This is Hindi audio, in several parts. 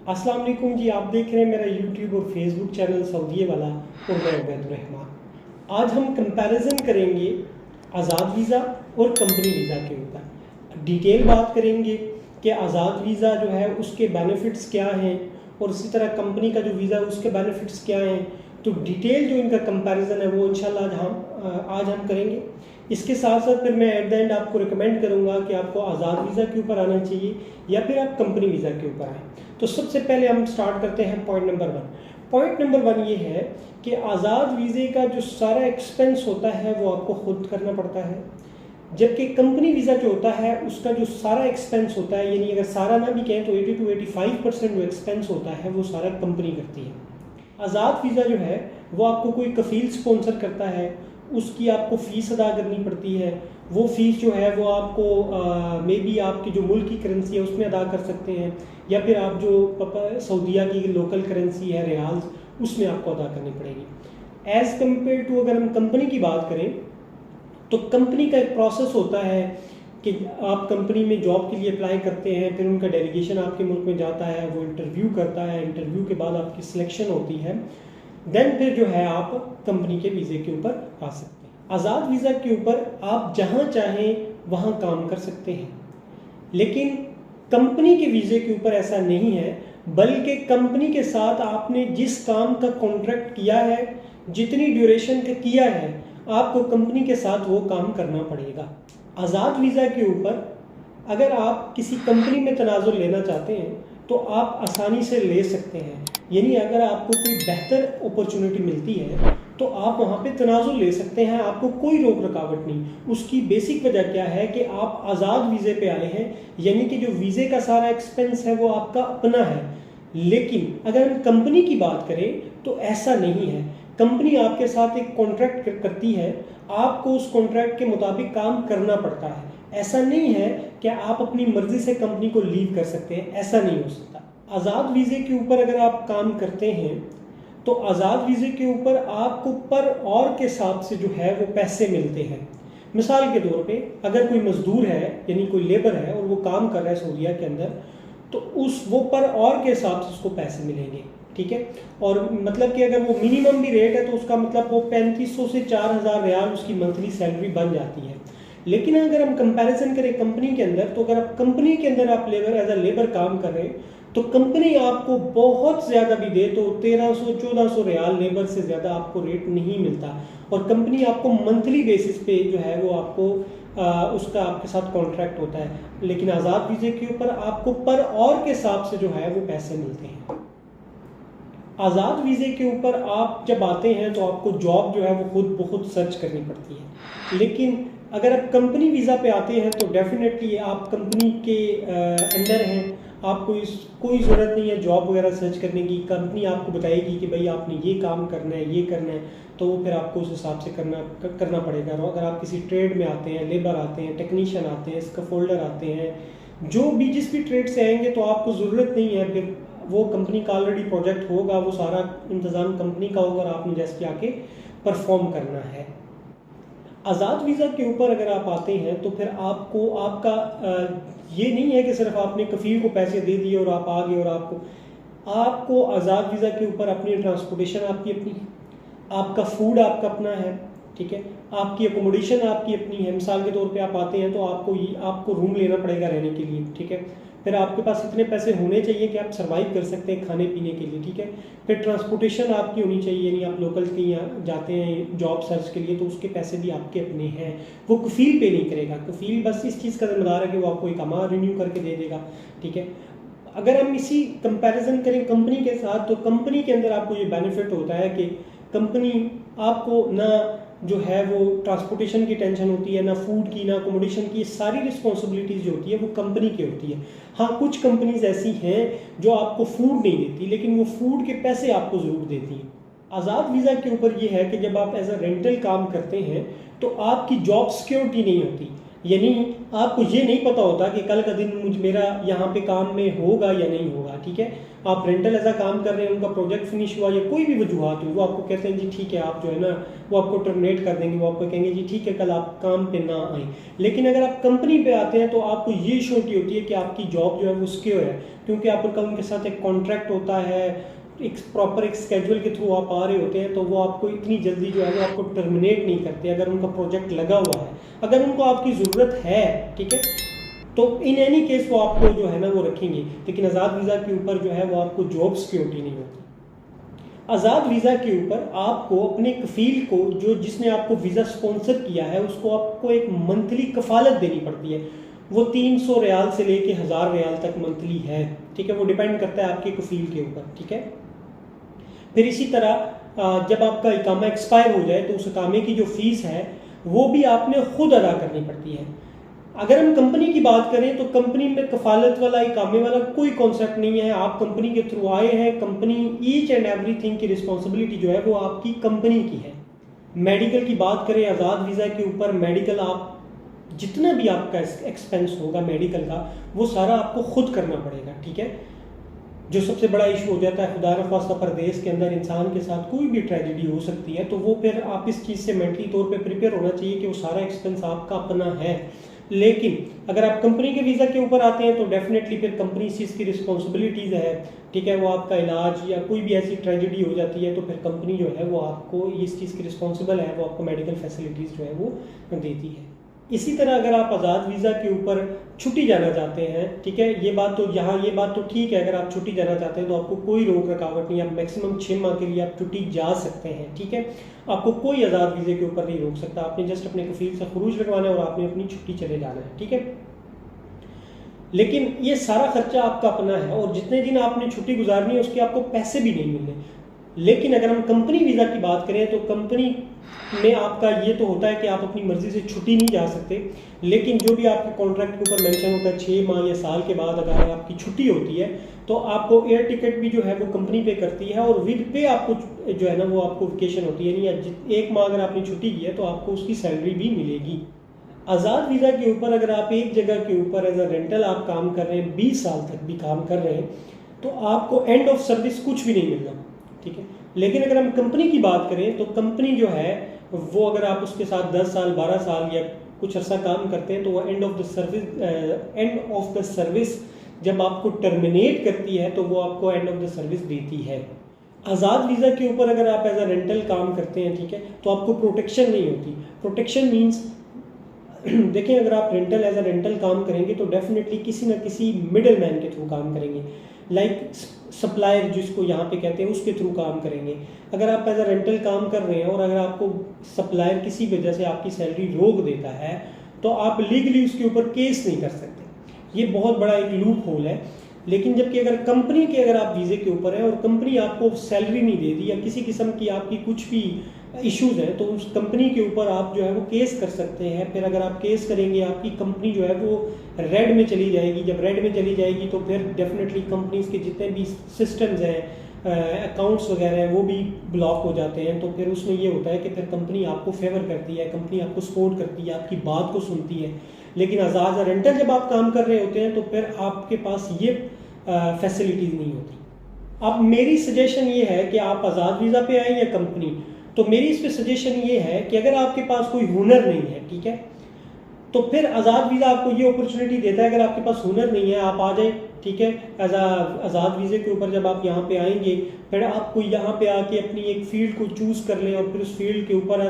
अस्सलाम वालेकुम जी। आप देख रहे हैं मेरा यूट्यूब और फेसबुक चैनल सऊदीए वाला और मैं उबैदुर्रहमान। आज हम कंपैरिजन करेंगे आज़ाद वीज़ा और कंपनी वीज़ा के ऊपर। डिटेल बात करेंगे कि आज़ाद वीज़ा जो है उसके बेनिफिट्स क्या हैं और इसी तरह कंपनी का जो वीज़ा है उसके बेनिफिट्स क्या हैं। तो डिटेल जो इनका कंपैरिजन है वो इंशाल्लाह आज हम करेंगे। इसके साथ साथ फिर मैं एट द एंड आपको रिकमेंड करूंगा कि आपको आज़ाद वीज़ा के ऊपर आना चाहिए या फिर आप कंपनी वीज़ा के ऊपर आएँ। तो सबसे पहले हम स्टार्ट करते हैं पॉइंट नंबर 1। पॉइंट नंबर 1 ये है कि आज़ाद वीज़े का जो सारा एक्सपेंस होता है वो आपको खुद करना पड़ता है, जबकि कंपनी वीज़ा जो होता है उसका जो सारा एक्सपेंस होता है, यानी अगर सारा ना भी कहें तो 80 to 85% जो एक्सपेंस होता है वो सारा कंपनी करती है। आज़ाद वीज़ा जो है वो आपको कोई कफ़ील स्पॉन्सर करता है, उसकी आपको फ़ीस अदा करनी पड़ती है। वो फ़ीस जो है वो आपको मे बी आपकी जो मुल्क की करेंसी है उसमें अदा कर सकते हैं, या फिर आप जो सऊदीया की लोकल करेंसी है रियाल्स उसमें आपको अदा करनी पड़ेगी। एज़ कम्पेयर टू अगर हम कंपनी की बात करें तो कंपनी का एक प्रोसेस होता है कि आप कंपनी में जॉब के लिए अप्लाई करते हैं, फिर उनका डेलीगेशन आपके मुल्क में जाता है, वो इंटरव्यू करता है, इंटरव्यू के बाद आपकी सिलेक्शन होती है, देन फिर जो है आप कंपनी के वीज़े के ऊपर आ सकते हैं। आज़ाद वीज़ा के ऊपर आप जहाँ चाहें वहाँ काम कर सकते हैं, लेकिन कंपनी के वीज़े के ऊपर ऐसा नहीं है, बल्कि कंपनी के साथ आपने जिस काम का कॉन्ट्रैक्ट किया है, जितनी ड्यूरेशन का किया है, आपको कंपनी के साथ वो काम करना पड़ेगा। आज़ाद वीज़ा के ऊपर अगर आप किसी कंपनी में तनाज़ुल लेना चाहते हैं तो आप आसानी से ले सकते हैं, यानी अगर आपको कोई बेहतर अपॉर्चुनिटी मिलती है तो आप वहाँ पे तनाज़ुल ले सकते हैं, आपको कोई रोक रुकावट नहीं। उसकी बेसिक वजह क्या है कि आप आज़ाद वीज़े पे आए हैं, यानी कि जो वीज़े का सारा एक्सपेंस है वो आपका अपना है। लेकिन अगर हम कंपनी की बात करें तो ऐसा नहीं है। कंपनी आपके साथ एक कॉन्ट्रैक्ट करती है, आपको उस कॉन्ट्रैक्ट के मुताबिक काम करना पड़ता है। ऐसा नहीं है कि आप अपनी मर्जी से कंपनी को लीव कर सकते हैं, ऐसा नहीं हो सकता। आज़ाद वीज़े के ऊपर अगर आप काम करते हैं तो आज़ाद वीज़े के ऊपर आपको पर और के हिसाब से जो है वो पैसे मिलते हैं। मिसाल के तौर पे अगर कोई मज़दूर है, यानी कोई लेबर है और वो काम कर रहा है सऊदीया के अंदर, तो वो पर और के हिसाब से उसको पैसे मिलेंगे, ठीक है। और मतलब कि अगर वो मिनिमम भी रेट है तो उसका मतलब वो 3500 से 4000 रियाल उसकी मंथली सैलरी बन जाती है। लेकिन अगर हम कंपैरिजन करें कंपनी के अंदर, तो अगर आप कंपनी के अंदर आप लेबर एज अ लेबर काम कर रहे हैं तो कंपनी आपको बहुत ज़्यादा भी दे तो 1300-1400 रियाल लेबर से ज़्यादा आपको रेट नहीं मिलता, और कंपनी आपको मंथली बेसिस पे जो है वो आपको उसका आपके साथ कॉन्ट्रैक्ट होता है। लेकिन आज़ाद वीज़े के ऊपर आपको पर और के हिसाब से जो है वो पैसे मिलते हैं। आज़ाद वीज़े के ऊपर आप जब आते हैं तो आपको जॉब जो है वो खुद ब खुद सर्च करनी पड़ती है, लेकिन अगर आप कंपनी वीज़ा पे आते हैं तो डेफिनेटली आप कंपनी के अंडर हैं, आपको कोई ज़रूरत नहीं है जॉब वगैरह सर्च करने की। कंपनी आपको बताएगी कि भाई आपने ये काम करना है, ये करना है, तो वो फिर आपको उस हिसाब से करना पड़ेगा। और अगर आप किसी ट्रेड में आते हैं, लेबर आते हैं, टेक्नीशियन आते हैं, स्कैफोल्डर आते हैं, जो भी जिस भी ट्रेड से आएंगे, तो आपको ज़रूरत नहीं है, फिर वो कंपनी का ऑलरेडी प्रोजेक्ट होगा, वो सारा इंतज़ाम कंपनी का होगा और आपने जैसे आके परफॉर्म करना है। आज़ाद वीज़ा के ऊपर अगर आप आते हैं तो फिर आपको आपका ये नहीं है कि सिर्फ आपने कफ़ील को पैसे दे दिए और आप आ गए, और आपको आज़ाद वीज़ा के ऊपर अपनी ट्रांसपोर्टेशन आपकी अपनी है, आपका फूड आपका अपना है, ठीक है, आपकी अकोमोडेशन आपकी अपनी है। मिसाल के तौर पे आप आते हैं तो आपको रूम लेना पड़ेगा रहने के लिए, ठीक है। फिर आपके पास इतने पैसे होने चाहिए कि आप सर्वाइव कर सकते हैं खाने पीने के लिए, ठीक है। फिर ट्रांसपोर्टेशन आपकी होनी चाहिए, यानी आप लोकल कहीं जाते हैं जॉब सर्च के लिए तो उसके पैसे भी आपके अपने हैं, वो कफ़ील पे नहीं करेगा। कफ़ील बस इस चीज़ का जिम्मेदार है कि वो आपको एक अमाउंट रिन्यू करके दे देगा, ठीक है। अगर हम इसी कंपैरिजन करें कंपनी के साथ, तो कंपनी के अंदर आपको ये बेनिफिट होता है कि कंपनी आपको ना जो है वो ट्रांसपोर्टेशन की टेंशन होती है, ना फूड की, ना अकोमोडेशन की, ये सारी रिस्पॉन्सिबिलिटीज़ जो होती है वो कंपनी की होती है। हाँ, कुछ कंपनीज ऐसी हैं जो आपको फूड नहीं देती, लेकिन वो फूड के पैसे आपको ज़रूर देती हैं। आज़ाद वीज़ा के ऊपर ये है कि जब आप एज अ रेंटल काम करते हैं तो आपकी जॉब सिक्योरिटी नहीं होती। यानी आपको ये नहीं पता होता कि कल का दिन मुझ मेरा यहाँ पे काम में होगा या नहीं होगा, ठीक है। आप रेंटल ऐसा काम कर रहे हैं, उनका प्रोजेक्ट फिनिश हुआ या कोई भी वजूहत हुई, वो आपको कहते हैं जी ठीक है आप जो है ना वो आपको टर्मिनेट कर देंगे, वो आपको कहेंगे जी ठीक है कल आप काम पे ना आए। लेकिन अगर आप कंपनी पे आते हैं तो आपको ये श्योरिटी होती है कि आपकी जॉब जो है वो सिक्योर है, क्योंकि आपका उनके साथ एक कॉन्ट्रैक्ट होता है, एक प्रॉपर एक स्केड्यूल के थ्रू आप आ रहे होते हैं, तो वो आपको इतनी जल्दी जो है वो आपको टर्मिनेट नहीं करते अगर उनका प्रोजेक्ट लगा हुआ है। अगर उनको आपकी ज़रूरत है, ठीक है, तो इन एनी केस वो आपको जो है ना वो रखेंगे। लेकिन आज़ाद वीज़ा के ऊपर जो है वो आपको जॉब सिक्योरिटी नहीं होती। आज़ाद वीज़ा के ऊपर आपको अपने कफील को, जो जिसने आपको वीज़ा स्पॉन्सर किया है, उसको आपको एक मंथली कफालत देनी पड़ती है। वो 300 रियाल से लेके 1000 रियाल तक मंथली है, ठीक है। वो डिपेंड करता है आपके कफील के ऊपर, ठीक है। फिर इसी तरह जब आपका इकामा एक्सपायर हो जाए तो उस इकामे की जो फीस है वो भी आपने खुद अदा करनी पड़ती है। अगर हम कंपनी की बात करें तो कंपनी में कफालत वाला इकामे वाला कोई कॉन्सेप्ट नहीं है। आप कंपनी के थ्रू आए हैं, कंपनी ईच एंड एवरीथिंग की रिस्पॉन्सिबिलिटी जो है वो आपकी कंपनी की है। मेडिकल की बात करें आज़ाद वीज़ा के ऊपर, मेडिकल आप जितना भी आपका एक्सपेंस होगा मेडिकल का वो सारा आपको खुद करना पड़ेगा, ठीक है। जो सबसे बड़ा इशू हो जाता है, खुदा न ख्वास्ता परदेश के अंदर इंसान के साथ कोई भी ट्रेजेडी हो सकती है, तो वो फिर आप इस चीज़ से मेंटली तौर पे प्रिपेयर होना चाहिए कि वो सारा एक्सपेंस आपका अपना है। लेकिन अगर आप कंपनी के वीज़ा के ऊपर आते हैं तो डेफिनेटली फिर कंपनी इस चीज़ की रिस्पॉन्सिबिलिटीज़ है, ठीक है। वो आपका इलाज या कोई भी ऐसी ट्रेजेडी हो जाती है तो फिर कंपनी जो है वो आपको इस चीज़ की रिस्पॉन्सिबल है, वो आपको मेडिकल फैसिलिटीज़ जो है वो देती है। इसी तरह अगर आप आज़ाद वीज़ा के ऊपर छुट्टी जाना चाहते हैं, ठीक है, ये बात तो ठीक है, अगर आप छुट्टी जाना चाहते हैं तो आपको कोई रोक रकावट नहीं, आप मैक्सिमम 6 माह के लिए आप छुट्टी जा सकते हैं, ठीक है। आपको कोई आज़ाद वीज़े के ऊपर नहीं रोक सकता। आपने जस्ट अपने कफील से खरूज लगवाना है और आपने अपनी छुट्टी चले जाना है, ठीक है। लेकिन ये सारा खर्चा आपका अपना है और जितने दिन आपने छुट्टी गुजारनी है उसके आपको पैसे भी नहीं मिलने। लेकिन अगर हम कंपनी वीज़ा की बात करें तो कंपनी में आपका ये तो होता है कि आप अपनी मर्ज़ी से छुट्टी नहीं जा सकते, लेकिन जो भी आपके कॉन्ट्रैक्ट के ऊपर मेंशन होता है 6 माह या साल के बाद अगर आपकी छुट्टी होती है तो आपको एयर टिकट भी जो है वो कंपनी पे करती है और विद पे आपको जो है ना वो आपको वेकेशन होती है, यानी 1 माह अगर आपने छुट्टी की है तो आपको उसकी सैलरी भी मिलेगी। आज़ाद वीज़ा के ऊपर अगर आप एक जगह के ऊपर एज अ रेंटल आप काम कर रहे हैं, 20 साल तक भी काम कर रहे हैं, तो आपको एंड ऑफ सर्विस कुछ भी नहीं मिलना, ठीक है। लेकिन अगर हम कंपनी की बात करें तो कंपनी जो है वो अगर आप उसके साथ 10 साल 12 साल या कुछ अर्सा काम करते हैं तो वो एंड ऑफ द सर्विस जब आपको टर्मिनेट करती है तो वो आपको एंड ऑफ द सर्विस देती है। आज़ाद वीज़ा के ऊपर अगर आप एज अ रेंटल काम करते हैं, ठीक है, तो आपको प्रोटेक्शन नहीं होती। प्रोटेक्शन मीन्स देखें, अगर आप रेंटल एज अ रेंटल काम करेंगे तो डेफिनेटली किसी ना किसी मिडल मैन के थ्रू काम करेंगे, लाइक सप्लायर जिसको यहाँ पे कहते हैं उसके थ्रू काम करेंगे। अगर आप एज अ रेंटल काम कर रहे हैं और अगर आपको सप्लायर किसी वजह से आपकी सैलरी रोक देता है तो आप लीगली उसके ऊपर केस नहीं कर सकते। ये बहुत बड़ा एक लूप होल है। लेकिन जबकि अगर कंपनी के अगर आप वीज़े के ऊपर हैं और कंपनी आपको सैलरी नहीं दे रही या किसी किस्म की आपकी कुछ भी इश्यूज़ हैं तो उस कंपनी के ऊपर आप जो है वो केस कर सकते हैं। फिर अगर आप केस करेंगे आपकी कंपनी जो है वो रेड में चली जाएगी। जब रेड में चली जाएगी तो फिर डेफिनेटली कंपनीज के जितने भी सिस्टम्स हैं, अकाउंट्स वगैरह हैं, वो भी ब्लॉक हो जाते हैं। तो फिर उसमें ये होता है कि फिर कंपनी आपको फेवर करती है, कंपनी आपको सपोर्ट करती है, आपकी बात को सुनती है। लेकिन आज़ाद रेंटल जब आप काम कर रहे होते हैं तो फिर आपके पास ये फैसिलिटीज़ नहीं होती। अब मेरी सजेशन ये है कि आप आज़ाद वीज़ा पे आएँ या कंपनी, तो मेरी इस पर सजेशन ये है कि अगर आपके पास कोई हुनर नहीं है, ठीक है, तो फिर आज़ाद वीज़ा आपको ये अपॉर्चुनिटी देता है। अगर आपके पास हुनर नहीं है आप आ जाएं, ठीक है, आज़ाद वीज़े के ऊपर जब आप यहाँ पे आएंगे फिर आपको यहाँ पे आके अपनी एक फील्ड को चूज़ कर लें और फिर उस फील्ड के ऊपर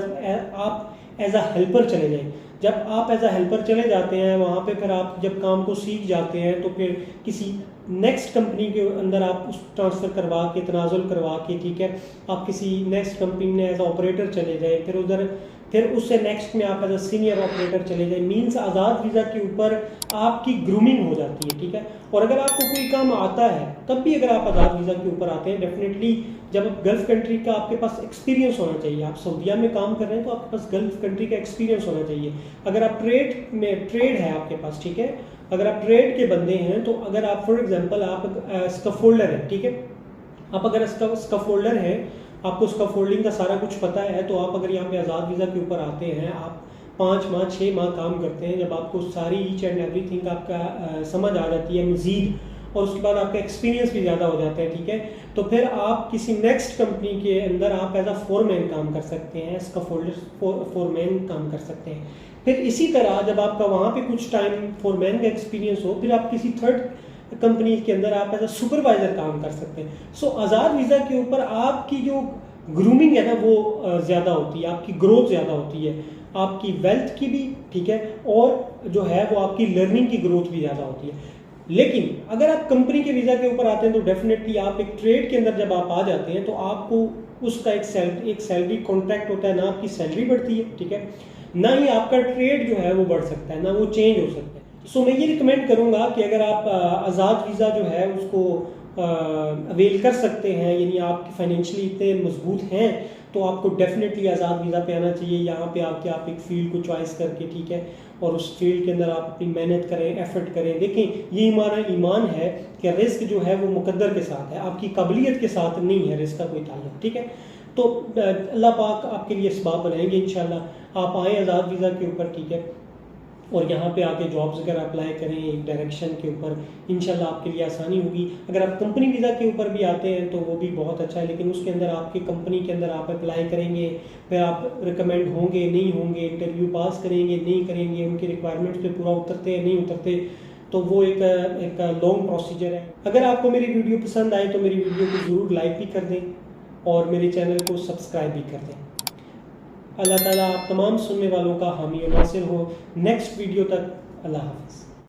आप एज अ हेल्पर चले जाएं। जब आप एज अ हेल्पर चले जाते हैं वहाँ पे फिर आप जब काम को सीख जाते हैं तो फिर किसी नेक्स्ट कंपनी के अंदर आप उस ट्रांसफ़र करवा के तनाजुल करवा के, ठीक है, आप किसी नेक्स्ट कंपनी में एज ऑपरेटर चले जाए, फिर उधर फिर उससे नेक्स्ट में आप एज अ सीनियर ऑपरेटर चले जाए। मीन्स आज़ाद वीज़ा के ऊपर आपकी ग्रूमिंग हो जाती है, ठीक है। और अगर आपको कोई काम आता है तब भी अगर आप आज़ाद वीज़ा के ऊपर आते हैं, डेफिनेटली जब गल्फ़ कंट्री का आपके पास एक्सपीरियंस होना चाहिए। आप सऊदीया में काम कर रहे हैं तो आपके पास गल्फ़ कंट्री का एक्सपीरियंस होना चाहिए। अगर आप ट्रेड है आपके पास, ठीक है, अगर आप ट्रेड के बंदे हैं तो अगर आप फॉर एग्जांपल आप स्कैफोल्डर है, ठीक है, आप अगर स्कैफोल्डर है, आपको स्कैफोल्डिंग का सारा कुछ पता है, तो आप अगर यहाँ पे आज़ाद वीज़ा के ऊपर आते हैं, आप 5 माह 6 माह काम करते हैं, जब आपको सारी ईच एंड एवरीथिंग आपका समझ आ जाती है मज़ीद, और उसके बाद आपका एक्सपीरियंस भी ज़्यादा हो जाता है, ठीक है, तो फिर आप किसी नेक्स्ट कंपनी के अंदर आप एज अ फोरमैन काम कर सकते हैं, इसका फोरमैन काम कर सकते हैं। फिर इसी तरह जब आपका वहाँ पे कुछ टाइम फोरमैन का एक्सपीरियंस हो, फिर आप किसी थर्ड कंपनी के अंदर आप एज अ सुपरवाइज़र काम कर सकते हैं। सो आज़ाद वीज़ा के ऊपर आपकी जो ग्रूमिंग है ना वो ज़्यादा होती है, आपकी ग्रोथ ज़्यादा होती है, आपकी वेल्थ की भी, ठीक है, और जो है वो आपकी लर्निंग की ग्रोथ भी ज़्यादा होती है। लेकिन अगर आप कंपनी के वीज़ा के ऊपर आते हैं तो डेफिनेटली आप एक ट्रेड के अंदर जब आप आ जाते हैं तो आपको उसका एक सैलरी कॉन्ट्रैक्ट होता है, ना आपकी सैलरी बढ़ती है, ठीक है, ना ही आपका ट्रेड जो है वो बढ़ सकता है, ना वो चेंज हो सकता है। सो मैं ये रिकमेंड करूँगा कि अगर आप आज़ाद वीज़ा जो है उसको अवेल कर सकते हैं, यानी आप फाइनेंशियली इतने मजबूत हैं, तो आपको डेफिनेटली आज़ाद वीज़ा पे आना चाहिए। यहाँ पे आके आप एक फील्ड को चॉइस करके, ठीक है, और उस फील्ड के अंदर आप अपनी मेहनत करें, एफर्ट करें। देखें, ये हमारा ईमान है कि रिस्क जो है वो मुकद्दर के साथ है, आपकी काबिलियत के साथ नहीं है रिस्क का कोई ताल्लुक, ठीक है। तो अल्लाह पाक आपके लिए इसबाब बनाएंगे इंशाल्लाह। आप आएँ आज़ाद वीज़ा के ऊपर, ठीक है, और यहाँ पे आके जॉब्स अगर अप्लाई करें एक डायरेक्शन के ऊपर, इंशाल्लाह आपके लिए आसानी होगी। अगर आप कंपनी वीज़ा के ऊपर भी आते हैं तो वो भी बहुत अच्छा है, लेकिन उसके अंदर आपकी कंपनी के अंदर आप अप्लाई करेंगे, फिर आप रिकमेंड होंगे नहीं होंगे, इंटरव्यू पास करेंगे नहीं करेंगे, उनकी रिक्वायरमेंट्स पे पूरा उतरते हैं नहीं उतरते, तो वो एक लॉन्ग प्रोसीजर है। अगर आपको मेरी वीडियो पसंद आए तो मेरी वीडियो को ज़रूर लाइक भी कर दें और मेरे चैनल को सब्सक्राइब भी कर दें। अल्लाह ताला आप तमाम सुनने वालों का हामी और नासिर हो। नेक्स्ट वीडियो तक अल्लाह हाफ़िज़।